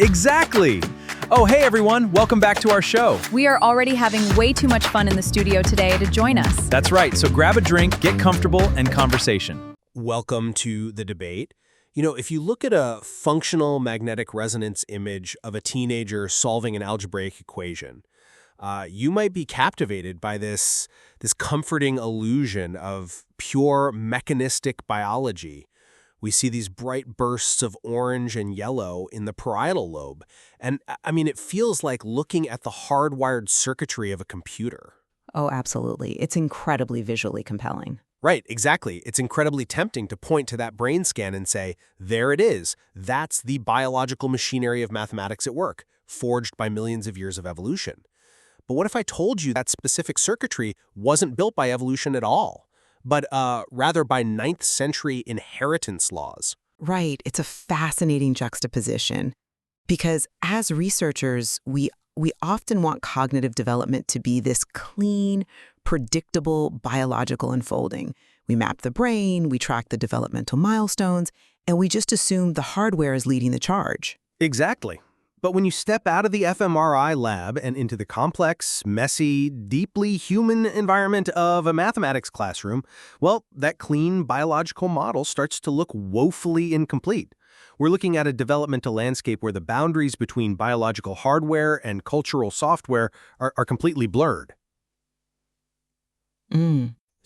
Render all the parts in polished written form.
Exactly! Oh, hey everyone, welcome back to our show. We are already having way too much fun in the studio today to join us. That's right, so grab a drink, get comfortable, and conversation. Welcome to the debate. You know, if you look at a functional magnetic resonance image of a teenager solving an algebraic equation, you might be captivated by this comforting illusion of pure mechanistic biology. We see these bright bursts of orange and yellow in the parietal lobe. And I mean, it feels like looking at the hardwired circuitry of a computer. Oh, absolutely. It's incredibly visually compelling. Right, exactly. It's incredibly tempting to point to that brain scan and say, there it is. That's the biological machinery of mathematics at work, forged by millions of years of evolution. But what if I told you that specific circuitry wasn't built by evolution at all, but rather by 9th century inheritance laws? Right. It's a fascinating juxtaposition because as researchers, we often want cognitive development to be this clean, predictable biological unfolding. We map the brain, we track the developmental milestones, and we just assume the hardware is leading the charge. Exactly. But when you step out of the fMRI lab and into the complex, messy, deeply human environment of a mathematics classroom, well, that clean biological model starts to look woefully incomplete. We're looking at a developmental landscape where the boundaries between biological hardware and cultural software are completely blurred.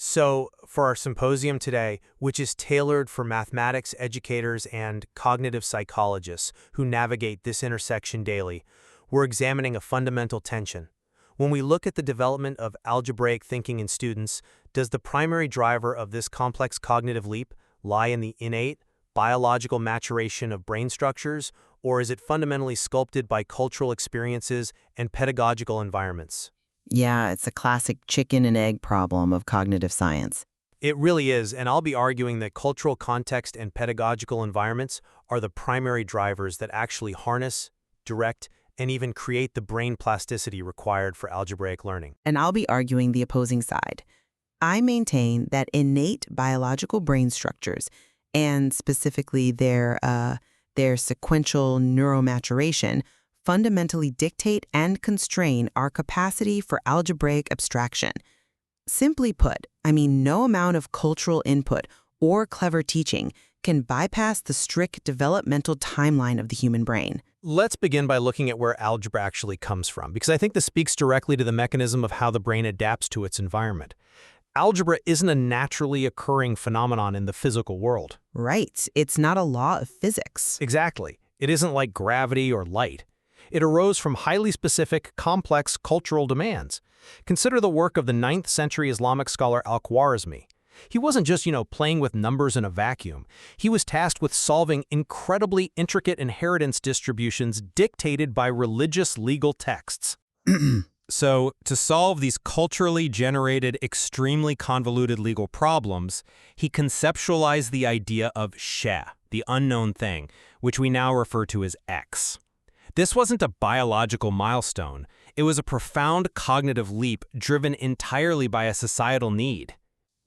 So, for our symposium today, which is tailored for mathematics educators and cognitive psychologists who navigate this intersection daily, we're examining a fundamental tension. When we look at the development of algebraic thinking in students, does the primary driver of this complex cognitive leap lie in the innate, biological maturation of brain structures, or is it fundamentally sculpted by cultural experiences and pedagogical environments? Yeah, it's a classic chicken and egg problem of cognitive science. It really is, and I'll be arguing that cultural context and pedagogical environments are the primary drivers that actually harness, direct, and even create the brain plasticity required for algebraic learning. And I'll be arguing the opposing side. I maintain that innate biological brain structures, and specifically their sequential neuromaturation, fundamentally dictate and constrain our capacity for algebraic abstraction. Simply put, no amount of cultural input or clever teaching can bypass the strict developmental timeline of the human brain. Let's begin by looking at where algebra actually comes from, because I think this speaks directly to the mechanism of how the brain adapts to its environment. Algebra isn't a naturally occurring phenomenon in the physical world. Right. It's not a law of physics. Exactly. It isn't like gravity or light. It arose from highly specific, complex cultural demands. Consider the work of the 9th century Islamic scholar Al-Khwarizmi. He wasn't just, playing with numbers in a vacuum. He was tasked with solving incredibly intricate inheritance distributions dictated by religious legal texts. So, to solve these culturally generated, extremely convoluted legal problems, he conceptualized the idea of she, the unknown thing, which we now refer to as X. This wasn't a biological milestone. It was a profound cognitive leap driven entirely by a societal need.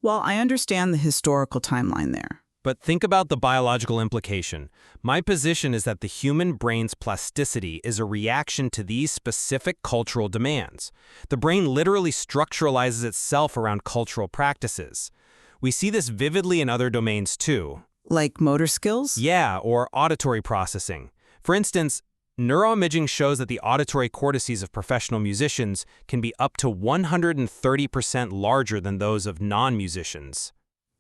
Well, I understand the historical timeline there. But think about the biological implication. My position is that the human brain's plasticity is a reaction to these specific cultural demands. The brain literally structuralizes itself around cultural practices. We see this vividly in other domains too. Like motor skills? Yeah, or auditory processing. For instance, neuroimaging shows that the auditory cortices of professional musicians can be up to 130% larger than those of non-musicians.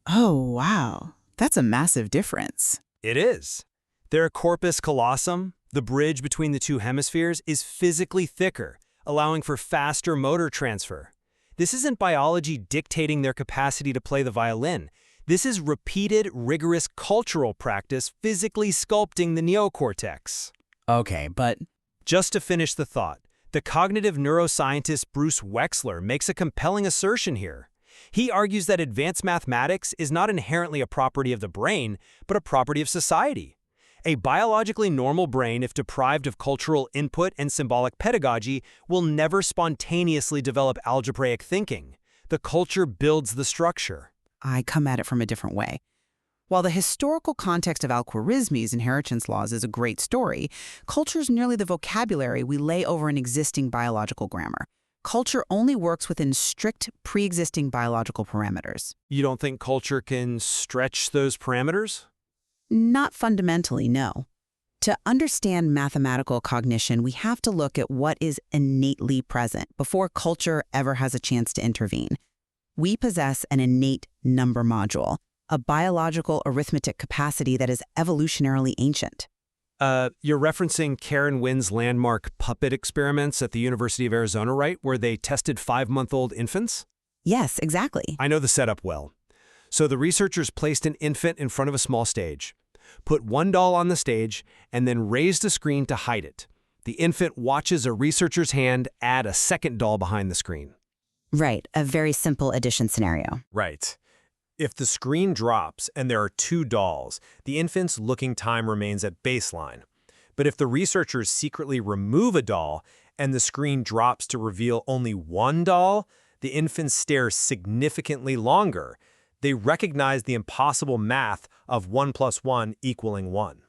Oh, wow. That's a massive difference. It is. Their corpus callosum, the bridge between the two hemispheres, is physically thicker, allowing for faster motor transfer. This isn't biology dictating their capacity to play the violin. This is repeated, rigorous cultural practice physically sculpting the neocortex. Okay, but just to finish the thought, the cognitive neuroscientist Bruce Wechsler makes a compelling assertion here. He argues that advanced mathematics is not inherently a property of the brain, but a property of society. A biologically normal brain, if deprived of cultural input and symbolic pedagogy, will never spontaneously develop algebraic thinking. The culture builds the structure. I come at it from a different way. While the historical context of Al-Khwarizmi's inheritance laws is a great story, culture is merely the vocabulary we lay over an existing biological grammar. Culture only works within strict, pre-existing biological parameters. You don't think culture can stretch those parameters? Not fundamentally, no. To understand mathematical cognition, we have to look at what is innately present before culture ever has a chance to intervene. We possess an innate number module, a biological arithmetic capacity that is evolutionarily ancient. You're referencing Karen Wynn's landmark puppet experiments at the University of Arizona, right? Where they tested 5-month-old infants? Yes, exactly. I know the setup well. So the researchers placed an infant in front of a small stage, put one doll on the stage, and then raised a screen to hide it. The infant watches a researcher's hand add a second doll behind the screen. Right, a very simple addition scenario. Right. If the screen drops and there are 2 dolls, the infant's looking time remains at baseline. But if the researchers secretly remove a doll and the screen drops to reveal only 1 doll, the infant stares significantly longer. They recognize the impossible math of 1 + 1 = 1.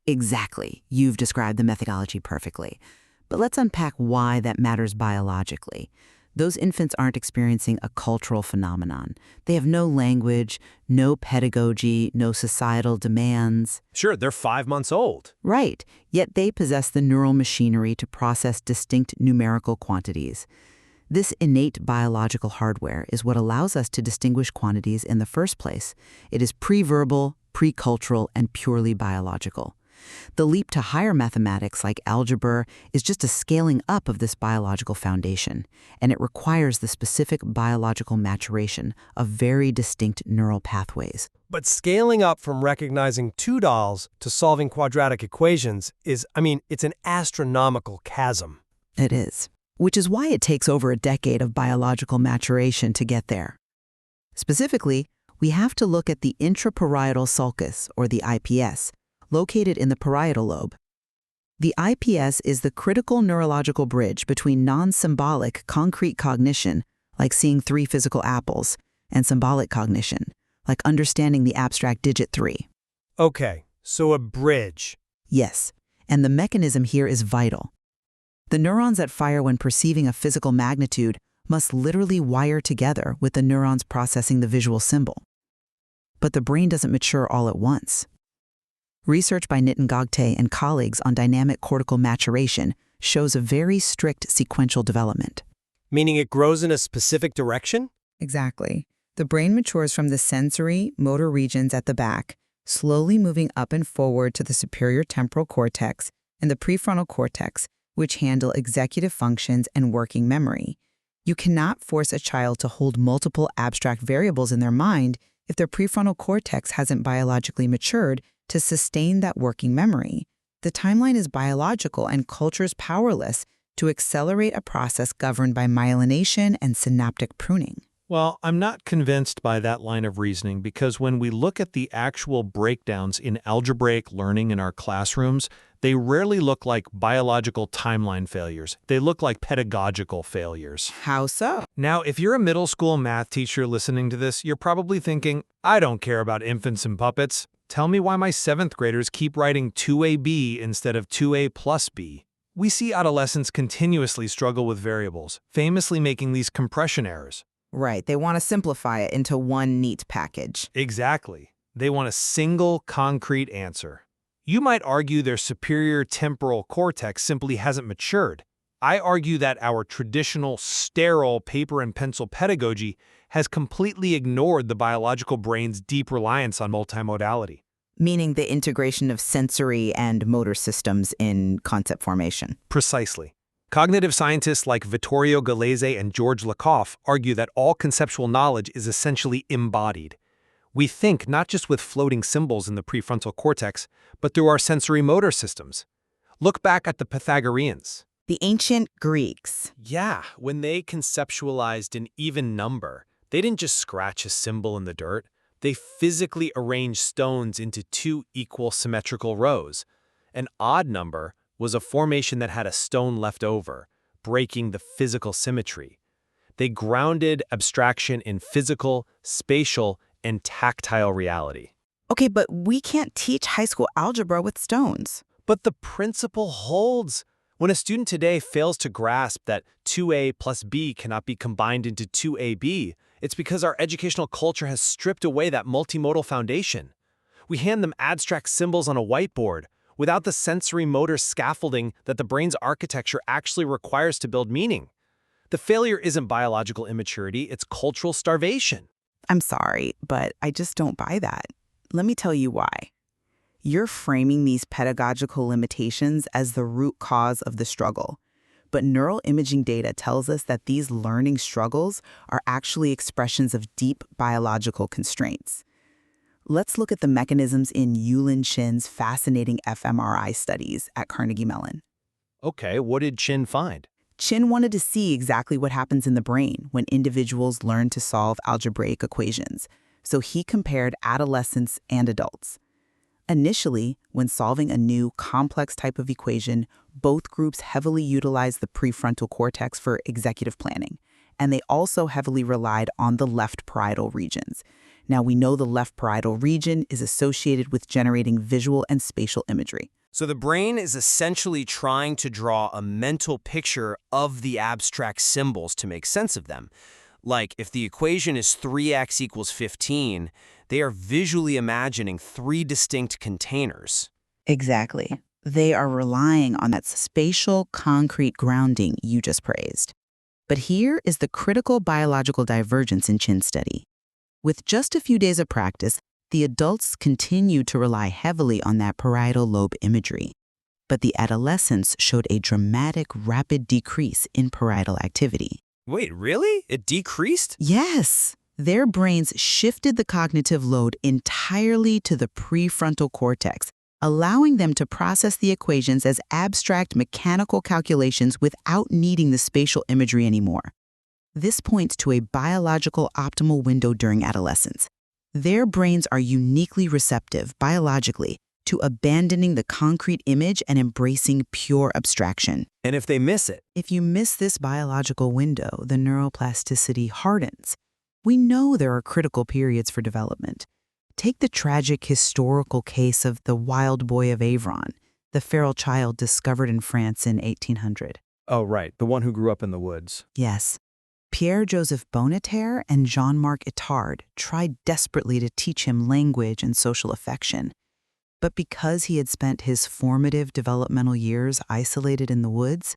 Exactly. You've described the methodology perfectly. But let's unpack why that matters biologically. Those infants aren't experiencing a cultural phenomenon. They have no language, no pedagogy, no societal demands. Sure, they're 5 months old. Right, yet they possess the neural machinery to process distinct numerical quantities. This innate biological hardware is what allows us to distinguish quantities in the first place. It is pre-verbal, pre-cultural, and purely biological. The leap to higher mathematics like algebra is just a scaling up of this biological foundation, and it requires the specific biological maturation of very distinct neural pathways. But scaling up from recognizing 2 dolls to solving quadratic equations is, it's an astronomical chasm. It is. Which is why it takes over a decade of biological maturation to get there. Specifically, we have to look at the intraparietal sulcus, or the IPS, located in the parietal lobe. The IPS is the critical neurological bridge between non-symbolic concrete cognition, like seeing 3 physical apples, and symbolic cognition, like understanding the abstract digit 3. Okay, so a bridge. Yes, and the mechanism here is vital. The neurons that fire when perceiving a physical magnitude must literally wire together with the neurons processing the visual symbol. But the brain doesn't mature all at once. Research by Nitin Gogte and colleagues on dynamic cortical maturation shows a very strict sequential development. Meaning it grows in a specific direction? Exactly. The brain matures from the sensory, motor regions at the back, slowly moving up and forward to the superior temporal cortex and the prefrontal cortex, which handle executive functions and working memory. You cannot force a child to hold multiple abstract variables in their mind if their prefrontal cortex hasn't biologically matured to sustain that working memory. The timeline is biological, and culture is powerless to accelerate a process governed by myelination and synaptic pruning. Well, I'm not convinced by that line of reasoning because when we look at the actual breakdowns in algebraic learning in our classrooms, they rarely look like biological timeline failures. They look like pedagogical failures. How so? Now, if you're a middle school math teacher listening to this, you're probably thinking, I don't care about infants and puppets. Tell me why my 7th graders keep writing 2AB instead of 2A plus B. We see adolescents continuously struggle with variables, famously making these compression errors. Right, they want to simplify it into one neat package. Exactly. They want a single, concrete answer. You might argue their superior temporal cortex simply hasn't matured. I argue that our traditional, sterile paper and pencil pedagogy has completely ignored the biological brain's deep reliance on multimodality. Meaning the integration of sensory and motor systems in concept formation. Precisely. Cognitive scientists like Vittorio Galeazzi and George Lakoff argue that all conceptual knowledge is essentially embodied. We think not just with floating symbols in the prefrontal cortex, but through our sensory motor systems. Look back at the Pythagoreans. The ancient Greeks. Yeah, when they conceptualized an even number, they didn't just scratch a symbol in the dirt. They physically arranged stones into 2 equal symmetrical rows. An odd number was a formation that had a stone left over, breaking the physical symmetry. They grounded abstraction in physical, spatial, and tactile reality. Okay, but we can't teach high school algebra with stones. But the principle holds. When a student today fails to grasp that 2a plus b cannot be combined into 2ab, it's because our educational culture has stripped away that multimodal foundation. We hand them abstract symbols on a whiteboard without the sensory motor scaffolding that the brain's architecture actually requires to build meaning. The failure isn't biological immaturity, it's cultural starvation. I'm sorry, but I just don't buy that. Let me tell you why. You're framing these pedagogical limitations as the root cause of the struggle. But neural imaging data tells us that these learning struggles are actually expressions of deep biological constraints. Let's look at the mechanisms in Yulin Chin's fascinating fMRI studies at Carnegie Mellon. Okay, what did Chin find? Chin wanted to see exactly what happens in the brain when individuals learn to solve algebraic equations, so he compared adolescents and adults. Initially, when solving a new, complex type of equation, both groups heavily utilized the prefrontal cortex for executive planning, and they also heavily relied on the left parietal regions. Now, we know the left parietal region is associated with generating visual and spatial imagery. So the brain is essentially trying to draw a mental picture of the abstract symbols to make sense of them. Like, if the equation is 3x equals 15, they are visually imagining three distinct containers. Exactly. They are relying on that spatial, concrete grounding you just praised. But here is the critical biological divergence in Chin's study. With just a few days of practice, the adults continue to rely heavily on that parietal lobe imagery. But the adolescents showed a dramatic, rapid decrease in parietal activity. Wait, really? It decreased? Yes. Their brains shifted the cognitive load entirely to the prefrontal cortex, allowing them to process the equations as abstract mechanical calculations without needing the spatial imagery anymore. This points to a biological optimal window during adolescence. Their brains are uniquely receptive, biologically, to abandoning the concrete image and embracing pure abstraction. And if they miss it? If you miss this biological window, the neuroplasticity hardens. We know there are critical periods for development. Take the tragic historical case of the wild boy of Avron, the feral child discovered in France in 1800. Oh, right, the one who grew up in the woods. Yes. Pierre-Joseph Bonneterre and Jean-Marc Itard tried desperately to teach him language and social affection. But because he had spent his formative developmental years isolated in the woods,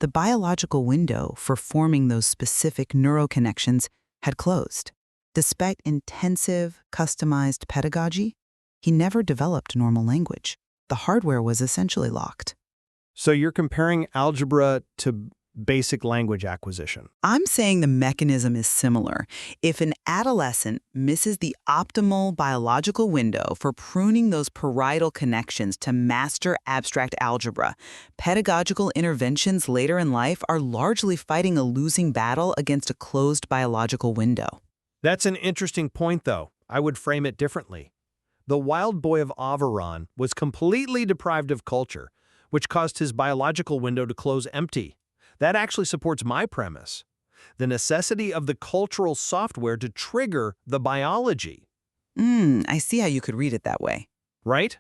the biological window for forming those specific neuroconnections had closed. Despite intensive, customized pedagogy, he never developed normal language. The hardware was essentially locked. So you're comparing algebra to basic language acquisition. I'm saying the mechanism is similar. If an adolescent misses the optimal biological window for pruning those parietal connections to master abstract algebra, pedagogical interventions later in life are largely fighting a losing battle against a closed biological window. That's an interesting point, though. I would frame it differently. The wild boy of Avron was completely deprived of culture, which caused his biological window to close empty. That actually supports my premise. The necessity of the cultural software to trigger the biology. I see how you could read it that way. Right?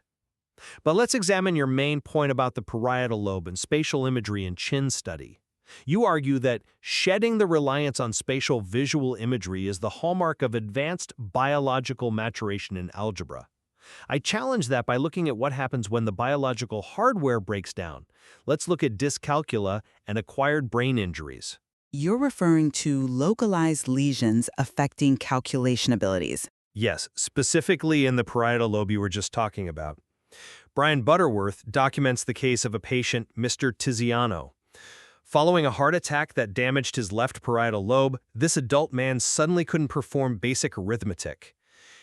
But let's examine your main point about the parietal lobe and spatial imagery in Chin's study. You argue that shedding the reliance on spatial visual imagery is the hallmark of advanced biological maturation in algebra. I challenge that by looking at what happens when the biological hardware breaks down. Let's look at dyscalculia and acquired brain injuries. You're referring to localized lesions affecting calculation abilities. Yes, specifically in the parietal lobe you were just talking about. Brian Butterworth documents the case of a patient, Mr. Tiziano. Following a heart attack that damaged his left parietal lobe, this adult man suddenly couldn't perform basic arithmetic.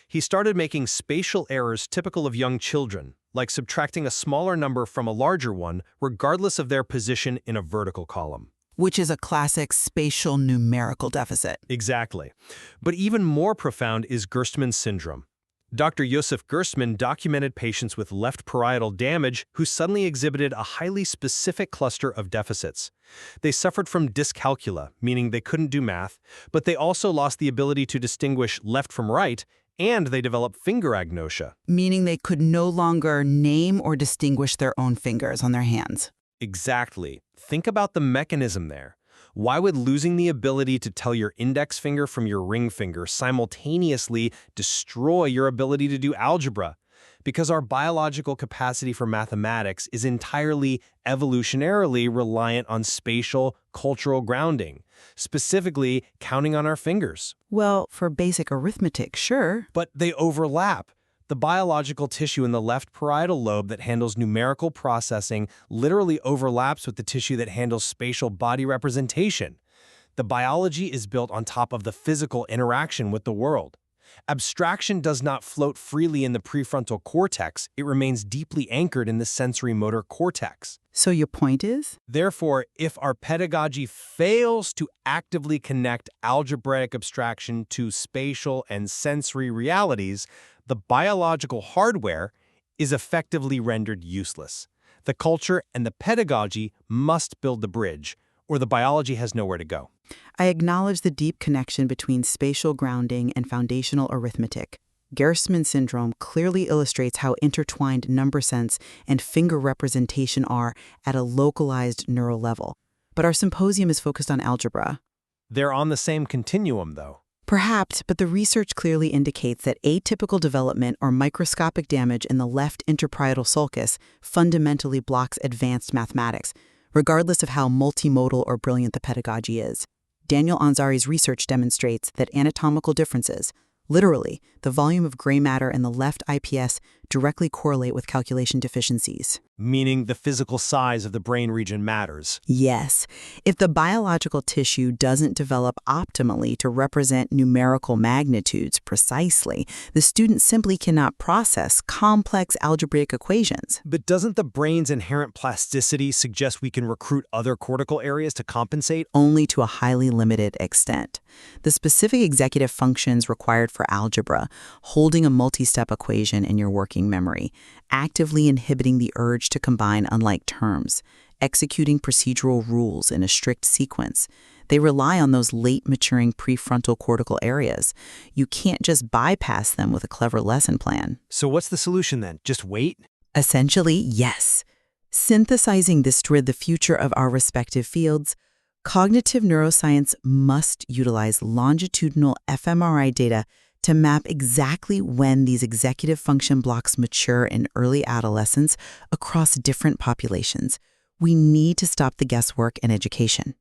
He started making spatial errors typical of young children, like subtracting a smaller number from a larger one, regardless of their position in a vertical column. Which is a classic spatial numerical deficit. Exactly. But even more profound is Gerstmann's syndrome. Dr. Josef Gerstmann documented patients with left parietal damage who suddenly exhibited a highly specific cluster of deficits. They suffered from dyscalculia, meaning they couldn't do math, but they also lost the ability to distinguish left from right And they develop finger agnosia. Meaning they could no longer name or distinguish their own fingers on their hands. Exactly. Think about the mechanism there. Why would losing the ability to tell your index finger from your ring finger simultaneously destroy your ability to do algebra? Because our biological capacity for mathematics is entirely evolutionarily reliant on spatial, cultural grounding, specifically counting on our fingers. Well, for basic arithmetic, sure. But they overlap. The biological tissue in the left parietal lobe that handles numerical processing literally overlaps with the tissue that handles spatial body representation. The biology is built on top of the physical interaction with the world. Abstraction does not float freely in the prefrontal cortex, it remains deeply anchored in the sensory motor cortex. So your point is? Therefore, if our pedagogy fails to actively connect algebraic abstraction to spatial and sensory realities, the biological hardware is effectively rendered useless. The culture and the pedagogy must build the bridge, or the biology has nowhere to go. I acknowledge the deep connection between spatial grounding and foundational arithmetic. Gerstmann syndrome clearly illustrates how intertwined number sense and finger representation are at a localized neural level. But our symposium is focused on algebra. They're on the same continuum, though. Perhaps, but the research clearly indicates that atypical development or microscopic damage in the left interparietal sulcus fundamentally blocks advanced mathematics, regardless of how multimodal or brilliant the pedagogy is. Daniel Ansari's research demonstrates that anatomical differences, literally, the volume of gray matter in the left IPS, directly correlate with calculation deficiencies. Meaning the physical size of the brain region matters. Yes. If the biological tissue doesn't develop optimally to represent numerical magnitudes precisely, the student simply cannot process complex algebraic equations. But doesn't the brain's inherent plasticity suggest we can recruit other cortical areas to compensate? Only to a highly limited extent. The specific executive functions required for algebra, holding a multi-step equation in your working memory, actively inhibiting the urge to combine unlike terms, executing procedural rules in a strict sequence. They rely on those late-maturing prefrontal cortical areas. You can't just bypass them with a clever lesson plan. So what's the solution then? Just wait? Essentially, yes. Synthesizing this toward the future of our respective fields, cognitive neuroscience must utilize longitudinal fMRI data to map exactly when these executive function blocks mature in early adolescence across different populations. We need to stop the guesswork in education.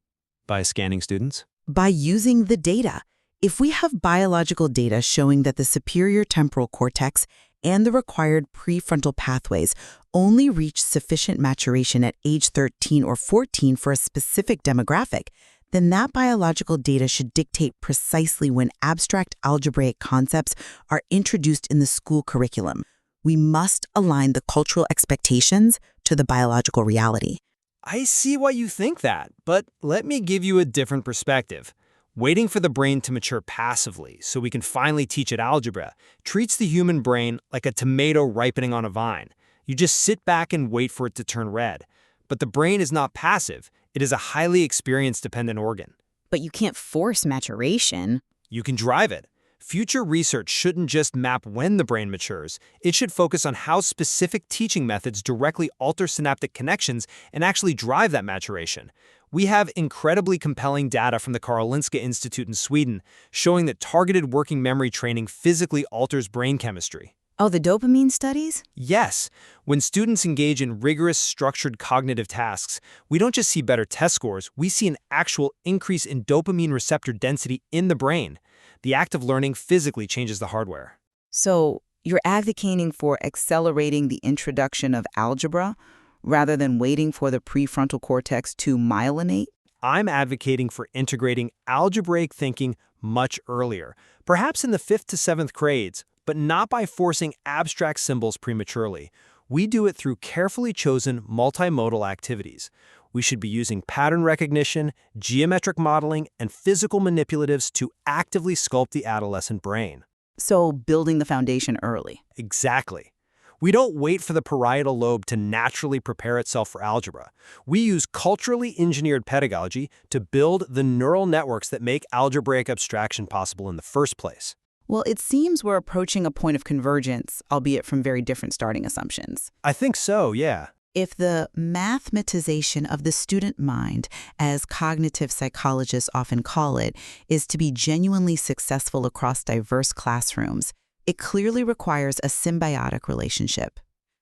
By scanning students? By using the data. If we have biological data showing that the superior temporal cortex and the required prefrontal pathways only reach sufficient maturation at age 13 or 14 for a specific demographic, then that biological data should dictate precisely when abstract algebraic concepts are introduced in the school curriculum. We must align the cultural expectations to the biological reality. I see why you think that, but let me give you a different perspective. Waiting for the brain to mature passively so we can finally teach it algebra treats the human brain like a tomato ripening on a vine. You just sit back and wait for it to turn red. But the brain is not passive. It is a highly experience-dependent organ. But you can't force maturation. You can drive it. Future research shouldn't just map when the brain matures. It should focus on how specific teaching methods directly alter synaptic connections and actually drive that maturation. We have incredibly compelling data from the Karolinska Institute in Sweden showing that targeted working memory training physically alters brain chemistry. Oh, the dopamine studies? Yes. When students engage in rigorous, structured cognitive tasks, we don't just see better test scores, we see an actual increase in dopamine receptor density in the brain. The act of learning physically changes the hardware. So you're advocating for accelerating the introduction of algebra rather than waiting for the prefrontal cortex to myelinate? I'm advocating for integrating algebraic thinking much earlier, perhaps in the 5th to 7th grades, but not by forcing abstract symbols prematurely. We do it through carefully chosen multimodal activities. We should be using pattern recognition, geometric modeling, and physical manipulatives to actively sculpt the adolescent brain. So building the foundation early. Exactly. We don't wait for the parietal lobe to naturally prepare itself for algebra. We use culturally engineered pedagogy to build the neural networks that make algebraic abstraction possible in the first place. Well, it seems we're approaching a point of convergence, albeit from very different starting assumptions. I think so, yeah. If the mathematization of the student mind, as cognitive psychologists often call it, is to be genuinely successful across diverse classrooms, it clearly requires a symbiotic relationship.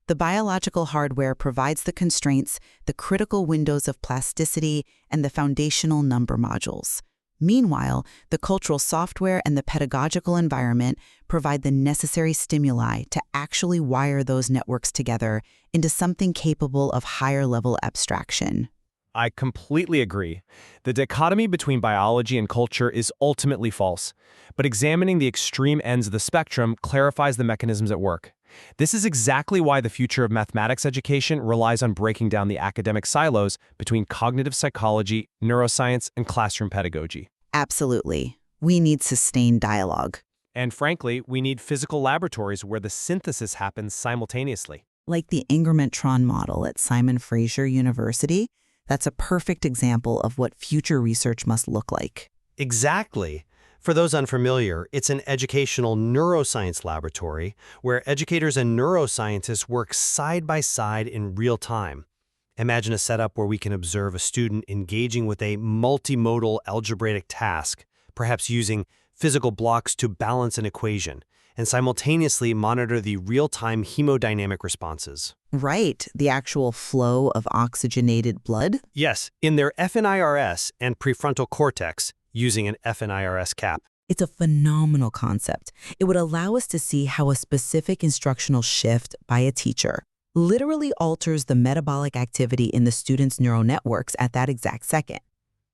The biological hardware provides the constraints, the critical windows of plasticity, and the foundational number modules. Meanwhile, the cultural software and the pedagogical environment provide the necessary stimuli to actually wire those networks together into something capable of higher-level abstraction. I completely agree. The dichotomy between biology and culture is ultimately false, but examining the extreme ends of the spectrum clarifies the mechanisms at work. This is exactly why the future of mathematics education relies on breaking down the academic silos between cognitive psychology, neuroscience, and classroom pedagogy. Absolutely. We need sustained dialogue. And frankly, we need physical laboratories where the synthesis happens simultaneously. Like the Ingerman-Tron model at Simon Fraser University, that's a perfect example of what future research must look like. Exactly. For those unfamiliar, it's an educational neuroscience laboratory where educators and neuroscientists work side by side in real time. Imagine a setup where we can observe a student engaging with a multimodal algebraic task, perhaps using physical blocks to balance an equation, and simultaneously monitor the real-time hemodynamic responses. Right, the actual flow of oxygenated blood? Yes, in their FNIRS and prefrontal cortex, using an FNIRS cap. It's a phenomenal concept. It would allow us to see how a specific instructional shift by a teacher literally alters the metabolic activity in the student's neural networks at that exact second.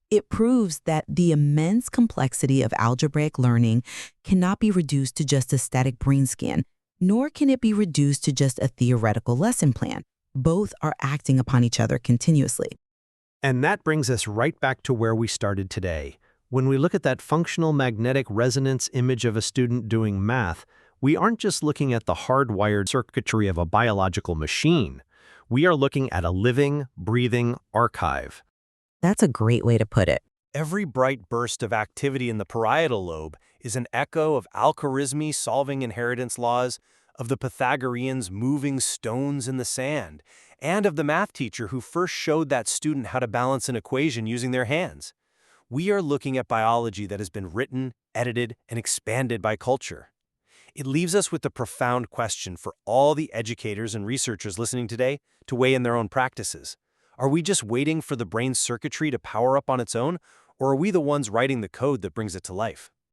It proves that the immense complexity of algebraic learning cannot be reduced to just a static brain scan, nor can it be reduced to just a theoretical lesson plan. Both are acting upon each other continuously. And that brings us right back to where we started today. When we look at that functional magnetic resonance image of a student doing math, we aren't just looking at the hardwired circuitry of a biological machine. We are looking at a living, breathing archive. That's a great way to put it. Every bright burst of activity in the parietal lobe is an echo of Al-Khwarizmi solving inheritance laws, of the Pythagoreans moving stones in the sand, and of the math teacher who first showed that student how to balance an equation using their hands. We are looking at biology that has been written, edited, and expanded by culture. It leaves us with the profound question for all the educators and researchers listening today to weigh in their own practices. Are we just waiting for the brain's circuitry to power up on its own, or are we the ones writing the code that brings it to life?